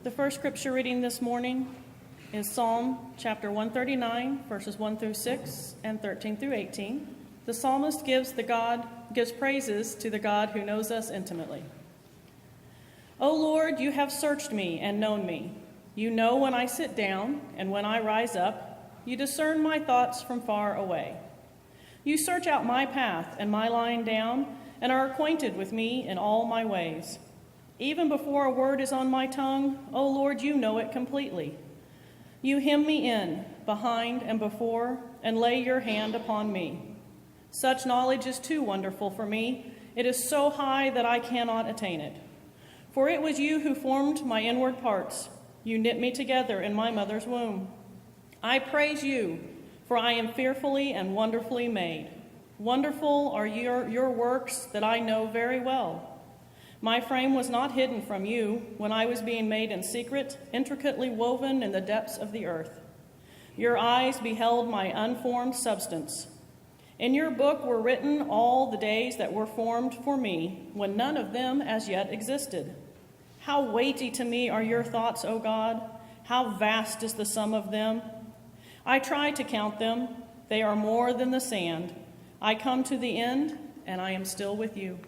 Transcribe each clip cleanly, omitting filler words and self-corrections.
The first scripture reading this morning is Psalm chapter 139, verses 1 through 6 and 13 through 18. The psalmist gives praises to the God who knows us intimately. O Lord, you have searched me and known me. You know when I sit down and when I rise up. You discern my thoughts from far away. You search out my path and my lying down and are acquainted with me in all my ways. Even before a word is on my tongue, O Lord, you know it completely. You hem me in, behind and before, and lay your hand upon me. Such knowledge is too wonderful for me. It is so high that I cannot attain it. For it was you who formed my inward parts. You knit me together in my mother's womb. I praise you, for I am fearfully and wonderfully made. Wonderful are your works that I know very well. My frame was not hidden from you when I was being made in secret, intricately woven in the depths of the earth. Your eyes beheld my unformed substance. In your book were written all the days that were formed for me, when none of them as yet existed. How weighty to me are your thoughts, O God! How vast is the sum of them! I try to count them. They are more than the sand. I come to the end, and I am still with you.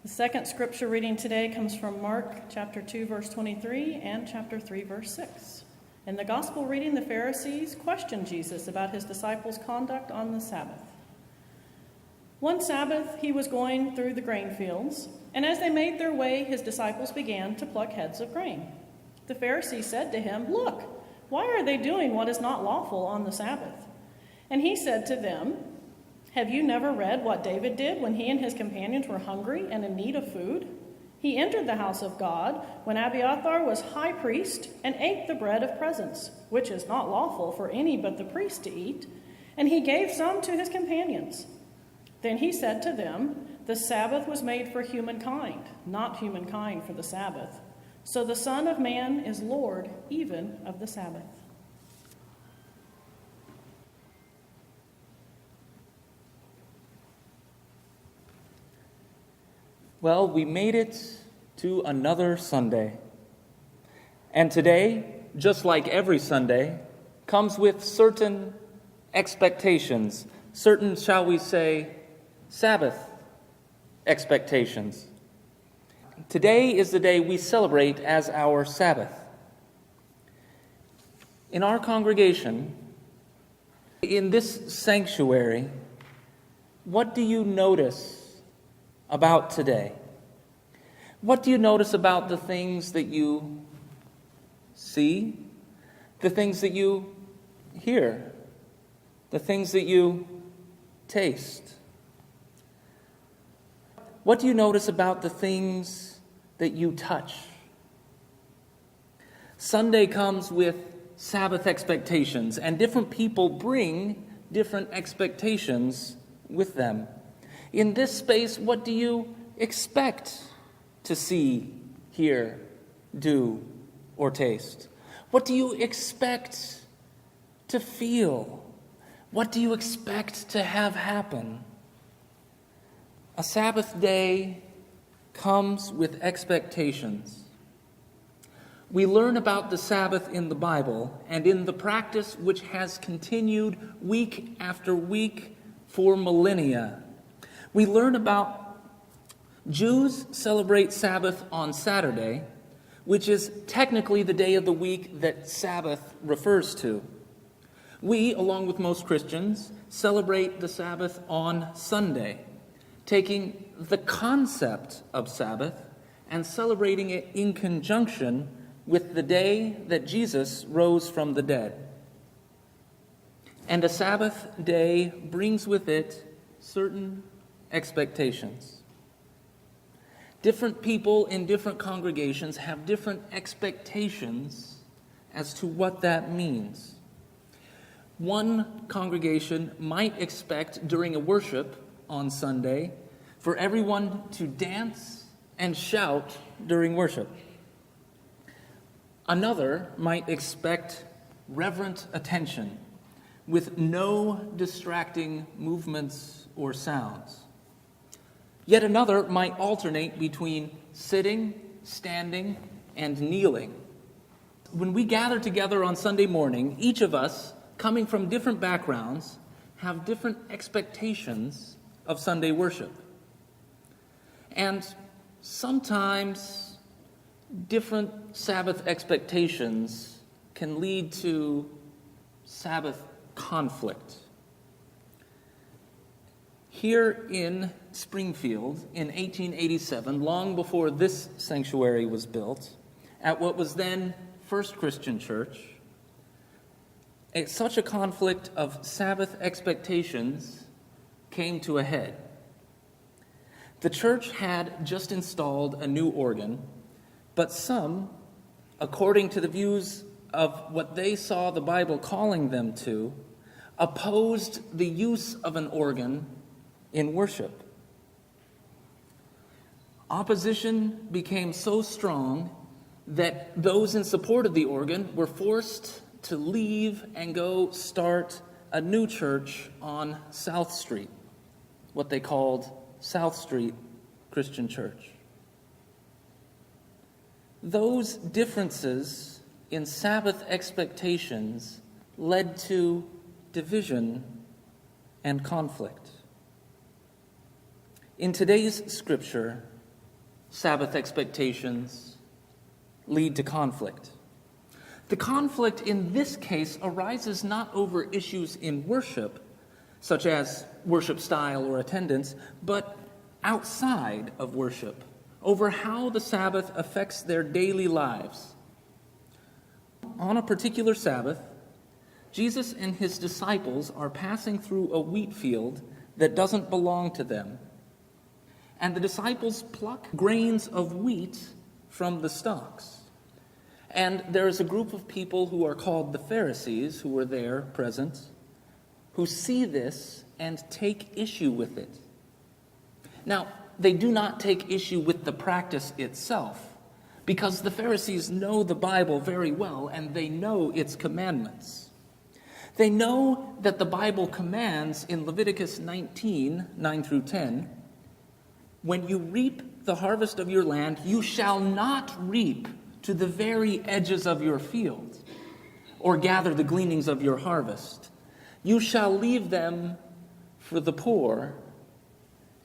The second scripture reading today comes from Mark chapter 2, verse 23 and chapter 3, verse 6. In the gospel reading, the Pharisees questioned Jesus about his disciples' conduct on the Sabbath. One Sabbath, he was going through the grain fields, and as they made their way, his disciples began to pluck heads of grain. The Pharisees said to him, "Look, why are they doing what is not lawful on the Sabbath?" And he said to them, "Have you never read what David did when he and his companions were hungry and in need of food? He entered the house of God when Abiathar was high priest and ate the bread of presence, which is not lawful for any but the priest to eat, and he gave some to his companions. Then he said to them, 'The Sabbath was made for humankind, not humankind for the Sabbath. So the Son of Man is Lord even of the Sabbath.'" Well, we made it to another Sunday. And today, just like every Sunday, comes with certain expectations, certain, shall we say, Sabbath expectations. Today is the day we celebrate as our Sabbath. In our congregation, in this sanctuary, what do you notice about today? What do you notice about the things that you see, the things that you hear, the things that you taste? What do you notice about the things that you touch? Sunday comes with Sabbath expectations, and different people bring different expectations with them. In this space, what do you expect to see, hear, do, or taste? What do you expect to feel? What do you expect to have happen? A Sabbath day comes with expectations. We learn about the Sabbath in the Bible and in the practice which has continued week after week for millennia. We learn about Jews celebrate Sabbath on Saturday, which is technically the day of the week that Sabbath refers to. We, along with most Christians, celebrate the Sabbath on Sunday, taking the concept of Sabbath and celebrating it in conjunction with the day that Jesus rose from the dead. And a Sabbath day brings with it certain expectations. Different people in different congregations have different expectations as to what that means. One congregation might expect during a worship on Sunday for everyone to dance and shout during worship. Another might expect reverent attention with no distracting movements or sounds. Yet another might alternate between sitting, standing, and kneeling. When we gather together on Sunday morning, each of us, coming from different backgrounds, have different expectations of Sunday worship. And sometimes different Sabbath expectations can lead to Sabbath conflict. Here in Springfield in 1887, long before this sanctuary was built, at what was then First Christian Church, such a conflict of Sabbath expectations came to a head. The church had just installed a new organ, but some, according to the views of what they saw the Bible calling them to, opposed the use of an organ in worship. Opposition became so strong that those in support of the organ were forced to leave and go start a new church on South Street, what they called South Street Christian Church. Those differences in Sabbath expectations led to division and conflict. In today's scripture, Sabbath expectations lead to conflict. The conflict in this case arises not over issues in worship, such as worship style or attendance, but outside of worship, over how the Sabbath affects their daily lives. On a particular Sabbath, Jesus and his disciples are passing through a wheat field that doesn't belong to them. And the disciples pluck grains of wheat from the stalks. And there is a group of people who are called the Pharisees, who were there present, who see this and take issue with it. Now, they do not take issue with the practice itself, because the Pharisees know the Bible very well and they know its commandments. They know that the Bible commands in Leviticus 19, 9 through 10, when you reap the harvest of your land, you shall not reap to the very edges of your field, or gather the gleanings of your harvest. You shall leave them for the poor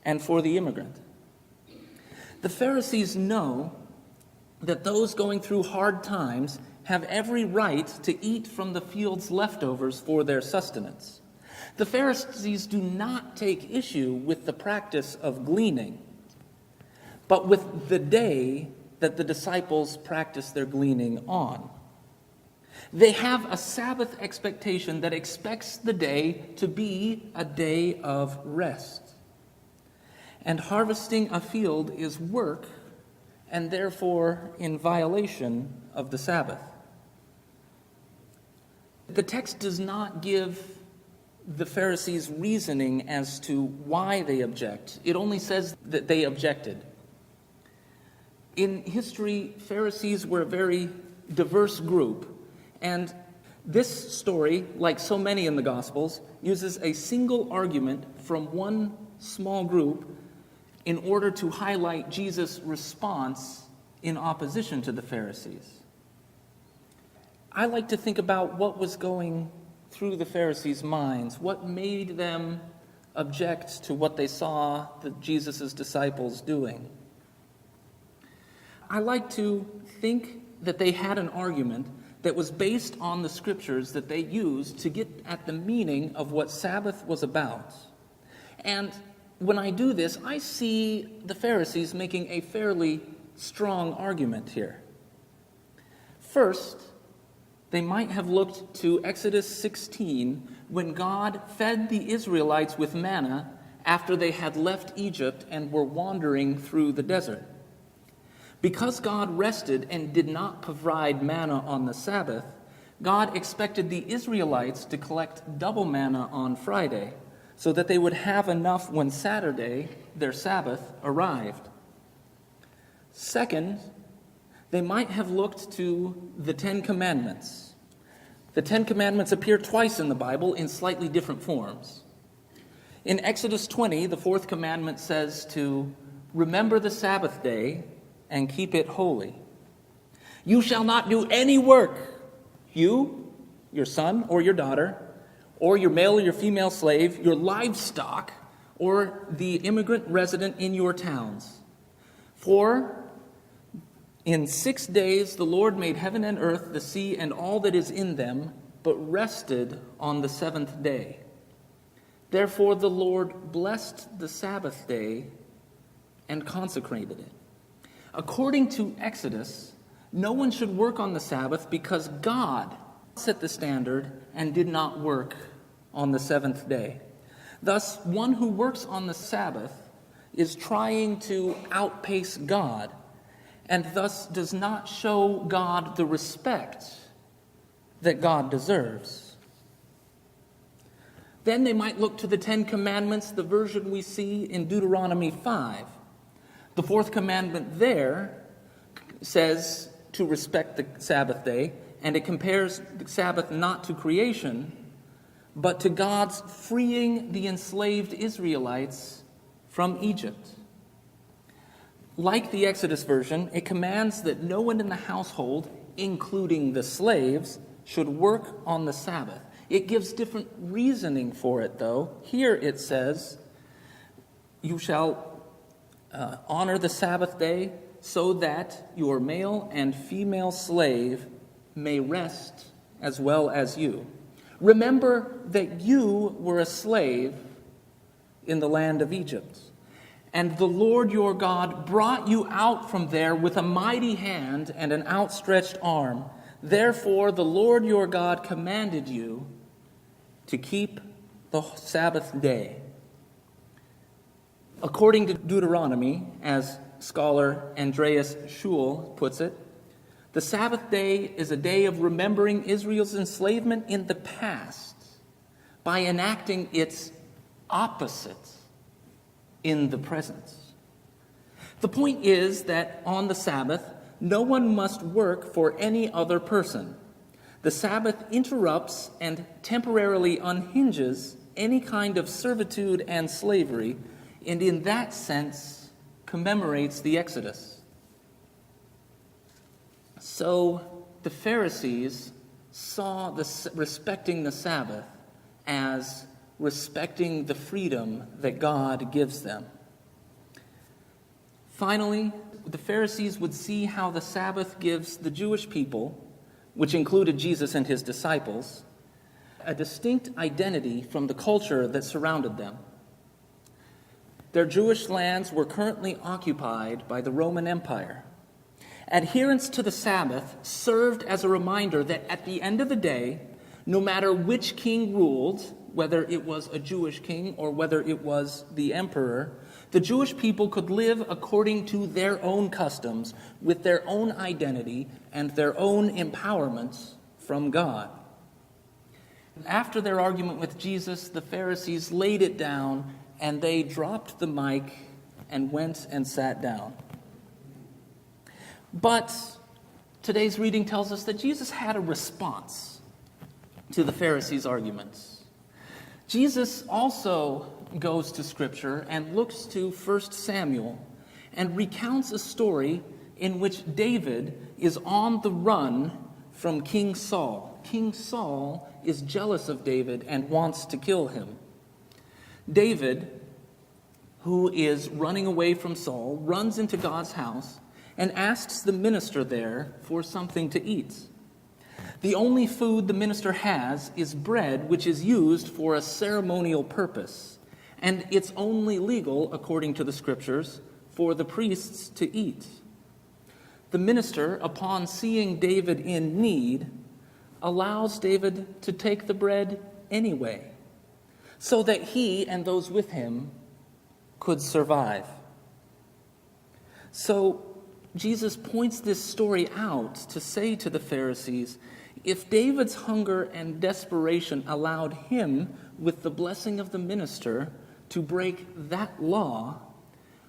and for the immigrant. The Pharisees know that those going through hard times have every right to eat from the field's leftovers for their sustenance. The Pharisees do not take issue with the practice of gleaning, but with the day that the disciples practice their gleaning on. They have a Sabbath expectation that expects the day to be a day of rest. And harvesting a field is work, and therefore in violation of the Sabbath. The text does not give the Pharisees reasoning as to why they object. It only says that they objected. In history, Pharisees were a very diverse group, and this story, like so many in the Gospels, uses a single argument from one small group in order to highlight Jesus' response in opposition to the Pharisees. I like to think about what was going through the Pharisees' minds, what made them object to what they saw Jesus' disciples doing. I like to think that they had an argument that was based on the scriptures that they used to get at the meaning of what Sabbath was about. And when I do this, I see the Pharisees making a fairly strong argument here. First, they might have looked to Exodus 16 when God fed the Israelites with manna after they had left Egypt and were wandering through the desert. Because God rested and did not provide manna on the Sabbath, God expected the Israelites to collect double manna on Friday so that they would have enough when Saturday, their Sabbath, arrived. Second, they might have looked to the Ten Commandments. The Ten Commandments appear twice in the Bible in slightly different forms. In Exodus 20, the fourth commandment says to remember the Sabbath day and keep it holy. You shall not do any work, you, your son or your daughter, or your male or your female slave, your livestock, or the immigrant resident in your towns. For in 6 days the Lord made heaven and earth, the sea, and all that is in them, but rested on the seventh day. Therefore the Lord blessed the Sabbath day and consecrated it. According to Exodus, no one should work on the Sabbath because God set the standard and did not work on the seventh day. Thus, one who works on the Sabbath is trying to outpace God and thus does not show God the respect that God deserves. Then they might look to the Ten Commandments, the version we see in Deuteronomy 5. The fourth commandment there says to respect the Sabbath day, and it compares the Sabbath not to creation, but to God's freeing the enslaved Israelites from Egypt. Like the Exodus version, it commands that no one in the household, including the slaves, should work on the Sabbath. It gives different reasoning for it, though. Here it says, you shall honor the Sabbath day so that your male and female slave may rest as well as you. Remember that you were a slave in the land of Egypt, and the Lord your God brought you out from there with a mighty hand and an outstretched arm. Therefore, the Lord your God commanded you to keep the Sabbath day. According to Deuteronomy, as scholar Andreas Schul puts it, the Sabbath day is a day of remembering Israel's enslavement in the past by enacting its opposite in the present. The point is that on the Sabbath, no one must work for any other person. The Sabbath interrupts and temporarily unhinges any kind of servitude and slavery, and in that sense commemorates the Exodus. So the Pharisees saw respecting the Sabbath as respecting the freedom that God gives them. Finally, the Pharisees would see how the Sabbath gives the Jewish people, which included Jesus and his disciples, a distinct identity from the culture that surrounded them. Their Jewish lands were currently occupied by the Roman Empire. Adherence to the Sabbath served as a reminder that at the end of the day, no matter which king ruled, whether it was a Jewish king or whether it was the emperor, the Jewish people could live according to their own customs, with their own identity and their own empowerments from God. After their argument with Jesus, the Pharisees laid it down and they dropped the mic and went and sat down. But today's reading tells us that Jesus had a response to the Pharisees' arguments. Jesus also goes to Scripture and looks to 1 Samuel and recounts a story in which David is on the run from King Saul. King Saul is jealous of David and wants to kill him. David, who is running away from Saul, runs into God's house and asks the minister there for something to eat. The only food the minister has is bread, which is used for a ceremonial purpose, and it's only legal, according to the Scriptures, for the priests to eat. The minister, upon seeing David in need, allows David to take the bread anyway, so that he and those with him could survive. So Jesus points this story out to say to the Pharisees, if David's hunger and desperation allowed him, with the blessing of the minister, to break that law,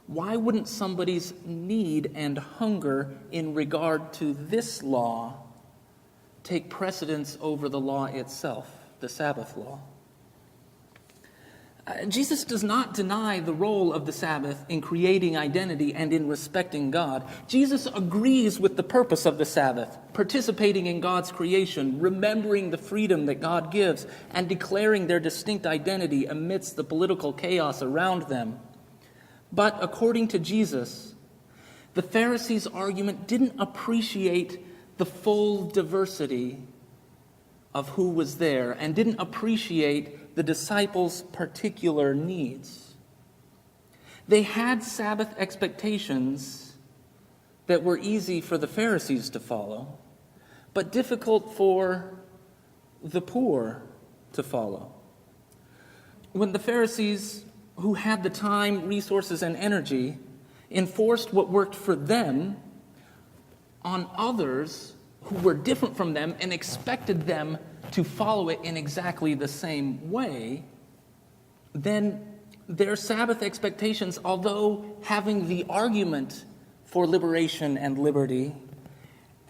why wouldn't somebody's need and hunger in regard to this law take precedence over the law itself, the Sabbath law? Jesus does not deny the role of the Sabbath in creating identity and in respecting God. Jesus agrees with the purpose of the Sabbath, participating in God's creation, remembering the freedom that God gives, and declaring their distinct identity amidst the political chaos around them. But according to Jesus, the Pharisees' argument didn't appreciate the full diversity of who was there and didn't appreciate the disciples' particular needs. They had Sabbath expectations that were easy for the Pharisees to follow, but difficult for the poor to follow. When the Pharisees, who had the time, resources, and energy, enforced what worked for them on others who were different from them and expected them to follow it in exactly the same way, then their Sabbath expectations, although having the argument for liberation and liberty,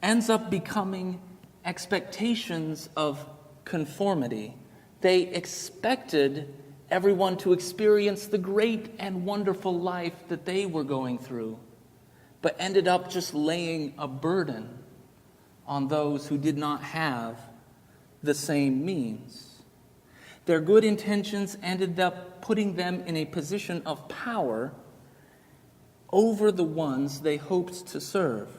ends up becoming expectations of conformity. They expected everyone to experience the great and wonderful life that they were going through, but ended up just laying a burden on those who did not have the same means. Their good intentions ended up putting them in a position of power over the ones they hoped to serve.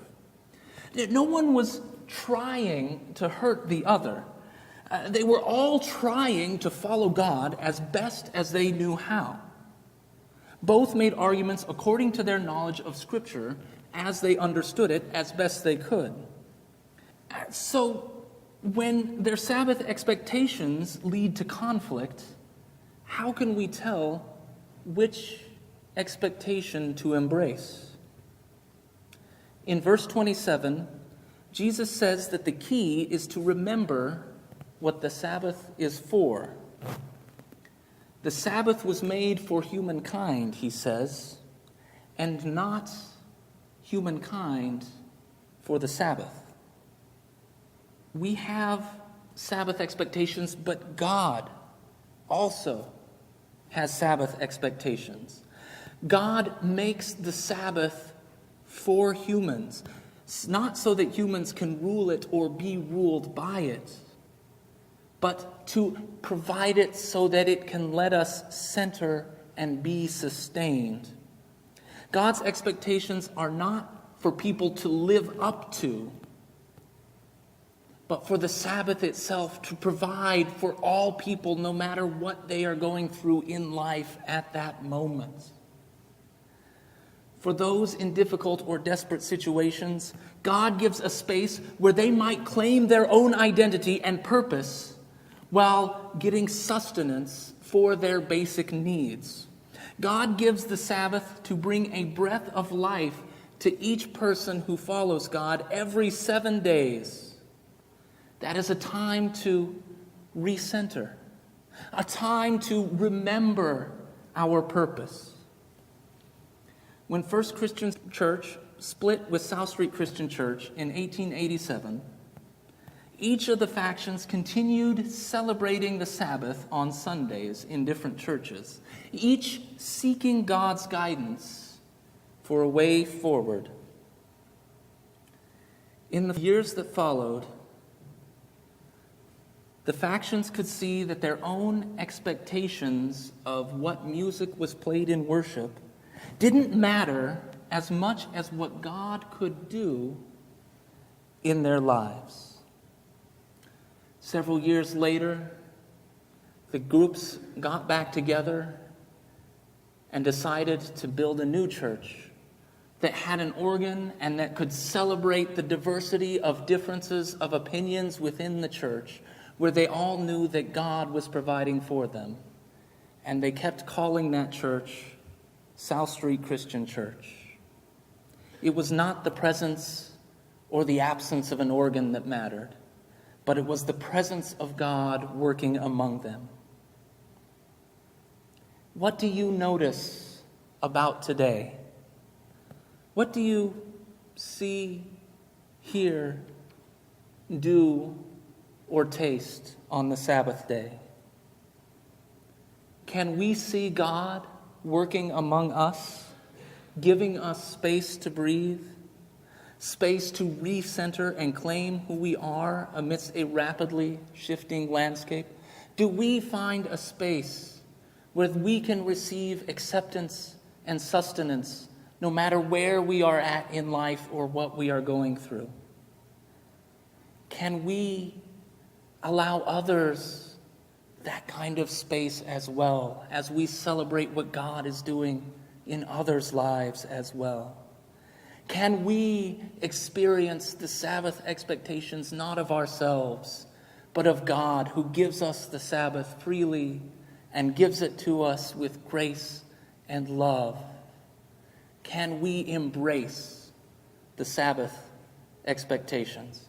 No one was trying to hurt the other. They were all trying to follow God as best as they knew how. Both made arguments according to their knowledge of Scripture as they understood it as best they could. So, when their Sabbath expectations lead to conflict, how can we tell which expectation to embrace? In verse 27, Jesus says that the key is to remember what the Sabbath is for. The Sabbath was made for humankind, he says, and not humankind for the Sabbath. We have Sabbath expectations, but God also has Sabbath expectations. God makes the Sabbath for humans, not so that humans can rule it or be ruled by it, but to provide it so that it can let us center and be sustained. God's expectations are not for people to live up to, but for the Sabbath itself to provide for all people, no matter what they are going through in life at that moment. For those in difficult or desperate situations, God gives a space where they might claim their own identity and purpose while getting sustenance for their basic needs. God gives the Sabbath to bring a breath of life to each person who follows God every 7 days. That is a time to recenter, a time to remember our purpose. When First Christian Church split with South Street Christian Church in 1887, each of the factions continued celebrating the Sabbath on Sundays in different churches, each seeking God's guidance for a way forward. In the years that followed, the factions could see that their own expectations of what music was played in worship didn't matter as much as what God could do in their lives. Several years later, the groups got back together and decided to build a new church that had an organ and that could celebrate the diversity of differences of opinions within the church, where they all knew that God was providing for them. And they kept calling that church South Street Christian Church. It was not the presence or the absence of an organ that mattered, but it was the presence of God working among them. What do you notice about today? What do you see, hear, do, or taste on the Sabbath day? Can we see God working among us, giving us space to breathe, space to recenter and claim who we are amidst a rapidly shifting landscape? Do we find a space where we can receive acceptance and sustenance no matter where we are at in life or what we are going through? Can we allow others that kind of space as well as we celebrate what God is doing in others' lives as well? Can we experience the Sabbath expectations not of ourselves, but of God, who gives us the Sabbath freely and gives it to us with grace and love? Can we embrace the Sabbath expectations?